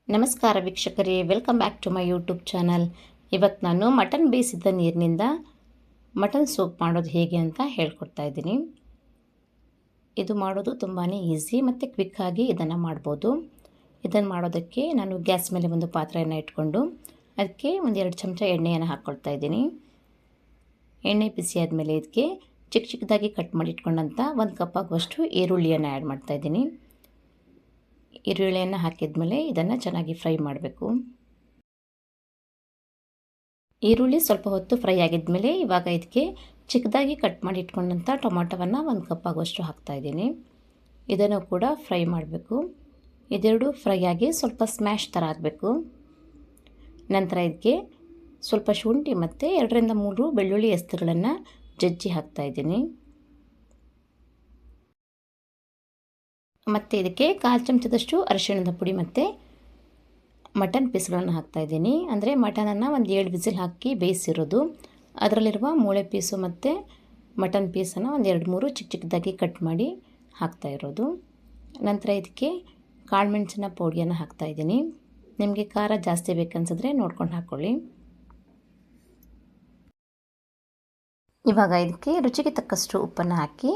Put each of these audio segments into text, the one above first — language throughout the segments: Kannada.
ನಮಸ್ಕಾರ ವೀಕ್ಷಕರೇ, welcome back to my YouTube channel. ಇವತ್ತು ನಾನು ಮಟನ್ ಬೇಯಿಸಿದ ನೀರಿನಿಂದ ಮಟನ್ ಸೂಪ್ ಮಾಡೋದು ಹೇಗೆ ಅಂತ ಹೇಳ್ಕೊಡ್ತಾ ಇದ್ದೀನಿ. ಇದು ಮಾಡೋದು ತುಂಬಾ ಈಸಿ ಮತ್ತು ಕ್ವಿಕ್ಕಾಗಿ ಇದನ್ನು ಮಾಡ್ಬೋದು. ಇದನ್ನು ಮಾಡೋದಕ್ಕೆ ನಾನು ಗ್ಯಾಸ್ ಮೇಲೆ ಒಂದು ಪಾತ್ರೆಯನ್ನು ಇಟ್ಕೊಂಡು ಅದಕ್ಕೆ 1-2 ಚಮಚ ಎಣ್ಣೆಯನ್ನು ಹಾಕ್ಕೊಳ್ತಾ ಇದ್ದೀನಿ. ಎಣ್ಣೆ ಬಿಸಿ ಆದಮೇಲೆ ಇದಕ್ಕೆ ಚಿಕ್ಕ ಚಿಕ್ಕದಾಗಿ ಕಟ್ ಮಾಡಿ ಇಟ್ಕೊಂಡಂಥ 1 ಕಪ್ ಆಗುವಷ್ಟು ಈರುಳ್ಳಿಯನ್ನು ಆ್ಯಡ್ ಮಾಡ್ತಾಯಿದ್ದೀನಿ. ಈರುಳ್ಳಿಯನ್ನು ಹಾಕಿದ್ಮೇಲೆ ಇದನ್ನು ಚೆನ್ನಾಗಿ ಫ್ರೈ ಮಾಡಬೇಕು. ಈರುಳ್ಳಿ ಸ್ವಲ್ಪ ಹೊತ್ತು ಫ್ರೈ ಆಗಿದ್ಮೇಲೆ ಇವಾಗ ಇದಕ್ಕೆ ಚಿಕ್ಕದಾಗಿ ಕಟ್ ಮಾಡಿ ಇಟ್ಕೊಂಡಂಥ ಟೊಮಾಟೊವನ್ನು 1 ಕಪ್ ಆಗುವಷ್ಟು ಹಾಕ್ತಾಯಿದ್ದೀನಿ. ಇದನ್ನು ಕೂಡ ಫ್ರೈ ಮಾಡಬೇಕು. ಇದೆರಡು ಫ್ರೈ ಆಗಿ ಸ್ವಲ್ಪ ಸ್ಮ್ಯಾಶ್ ಥರ ಆಗಬೇಕು. ನಂತರ ಇದಕ್ಕೆ ಸ್ವಲ್ಪ ಶುಂಠಿ ಮತ್ತು 2-3 ಬೆಳ್ಳುಳ್ಳಿ ಎಸ್ತುಗಳನ್ನು ಜಜ್ಜಿ ಹಾಕ್ತಾಯಿದ್ದೀನಿ. ಮತ್ತು ಇದಕ್ಕೆ 1/4 ಚಮಚದಷ್ಟು ಅರಿಶಿಣದ ಪುಡಿ ಮತ್ತು ಮಟನ್ ಪೀಸ್ಗಳನ್ನು ಹಾಕ್ತಾಯಿದ್ದೀನಿ. ಅಂದರೆ ಮಟನನ್ನು 7 ವಿಸಿಲ್ ಹಾಕಿ ಬೇಯಿಸಿರೋದು. ಅದರಲ್ಲಿರುವ ಮೂಳೆ ಪೀಸು ಮತ್ತು ಮಟನ್ ಪೀಸನ್ನು 2-3 ಚಿಕ್ಕ ಚಿಕ್ಕದಾಗಿ ಕಟ್ ಮಾಡಿ ಹಾಕ್ತಾಯಿರೋದು. ನಂತರ ಇದಕ್ಕೆ ಕಾಳುಮೆಣಸಿನ ಪುಡಿಯನ್ನು ಹಾಕ್ತಾಯಿದ್ದೀನಿ. ನಿಮಗೆ ಖಾರ ಜಾಸ್ತಿ ಬೇಕನ್ಸಿದ್ರೆ ನೋಡ್ಕೊಂಡು ಹಾಕ್ಕೊಳ್ಳಿ. ಇವಾಗ ಇದಕ್ಕೆ ರುಚಿಗೆ ತಕ್ಕಷ್ಟು ಉಪ್ಪನ್ನು ಹಾಕಿ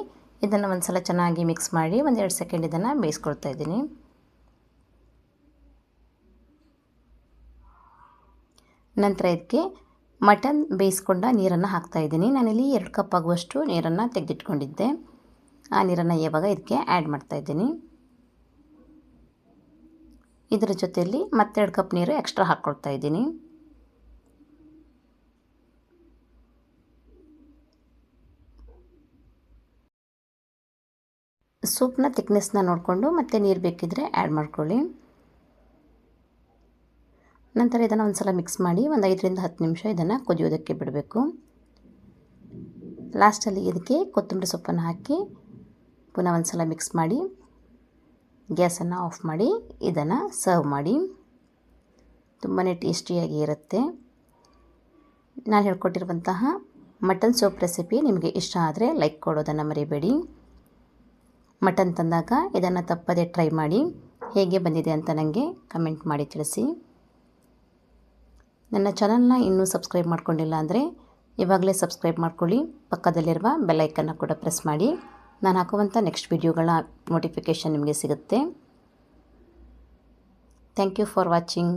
ಇದನ್ನು ಒಂದು ಸಲ ಚೆನ್ನಾಗಿ ಮಿಕ್ಸ್ ಮಾಡಿ 1-2 ಸೆಕೆಂಡ್ ಇದನ್ನು ಬೇಯಿಸ್ಕೊಳ್ತಾ ಇದ್ದೀನಿ. ನಂತರ ಇದಕ್ಕೆ ಮಟನ್ ಬೇಯಿಸ್ಕೊಂಡ ನೀರನ್ನು ಹಾಕ್ತಾಯಿದ್ದೀನಿ. ನಾನಿಲ್ಲಿ 2 ಕಪ್ ಆಗುವಷ್ಟು ನೀರನ್ನು ತೆಗೆದಿಟ್ಕೊಂಡಿದ್ದೆ. ಆ ನೀರನ್ನು ಇವಾಗ ಇದಕ್ಕೆ ಆ್ಯಡ್ ಮಾಡ್ತಾಯಿದ್ದೀನಿ. ಇದರ ಜೊತೆಯಲ್ಲಿ ಮತ್ತೆ 2 ಕಪ್ ನೀರು ಎಕ್ಸ್ಟ್ರಾ ಹಾಕ್ಕೊಳ್ತಾ ಇದ್ದೀನಿ. ಸೂಪ್ನ ತಿಕ್ನೆಸ್ನ ನೋಡಿಕೊಂಡು ಮತ್ತೆ ನೀರು ಬೇಕಿದ್ದರೆ ಆ್ಯಡ್ ಮಾಡ್ಕೊಳ್ಳಿ. ನಂತರ ಇದನ್ನು ಒಂದು ಸಲ ಮಿಕ್ಸ್ ಮಾಡಿ 5-10 ನಿಮಿಷ ಇದನ್ನು ಕುದಿಯೋದಕ್ಕೆ ಬಿಡಬೇಕು. ಲಾಸ್ಟಲ್ಲಿ ಇದಕ್ಕೆ ಕೊತ್ತಂಬರಿ ಸೊಪ್ಪನ್ನು ಹಾಕಿ ಪುನಃ ಒಂದು ಸಲ ಮಿಕ್ಸ್ ಮಾಡಿ ಗ್ಯಾಸನ್ನು ಆಫ್ ಮಾಡಿ ಇದನ್ನು ಸರ್ವ್ ಮಾಡಿ. ತುಂಬಾ ಟೇಸ್ಟಿಯಾಗಿ ಇರುತ್ತೆ. ನಾನು ಹೇಳ್ಕೊಟ್ಟಿರುವಂತಹ ಮಟನ್ ಸೂಪ್ ರೆಸಿಪಿ ನಿಮಗೆ ಇಷ್ಟ ಆದರೆ ಲೈಕ್ ಕೊಡೋದನ್ನು ಮರಿಬೇಡಿ. ಮಟನ್ ತಂದಾಗ ಇದನ್ನು ತಪ್ಪದೆ ಟ್ರೈ ಮಾಡಿ. ಹೇಗೆ ಬಂದಿದೆ ಅಂತ ನನಗೆ ಕಮೆಂಟ್ ಮಾಡಿ ತಿಳಿಸಿ. ನನ್ನ ಚಾನಲ್ನ ಇನ್ನೂ ಸಬ್ಸ್ಕ್ರೈಬ್ ಮಾಡ್ಕೊಂಡಿಲ್ಲ ಅಂದರೆ ಇವಾಗಲೇ ಸಬ್ಸ್ಕ್ರೈಬ್ ಮಾಡ್ಕೊಳ್ಳಿ. ಪಕ್ಕದಲ್ಲಿರುವ ಬೆಲ್ ಐಕನ್ನ ಕೂಡ ಪ್ರೆಸ್ ಮಾಡಿ. ನಾನು ಹಾಕುವಂಥ ನೆಕ್ಸ್ಟ್ ವಿಡಿಯೋಗಳ ನೋಟಿಫಿಕೇಷನ್ ನಿಮಗೆ ಸಿಗುತ್ತೆ. Thank you for watching.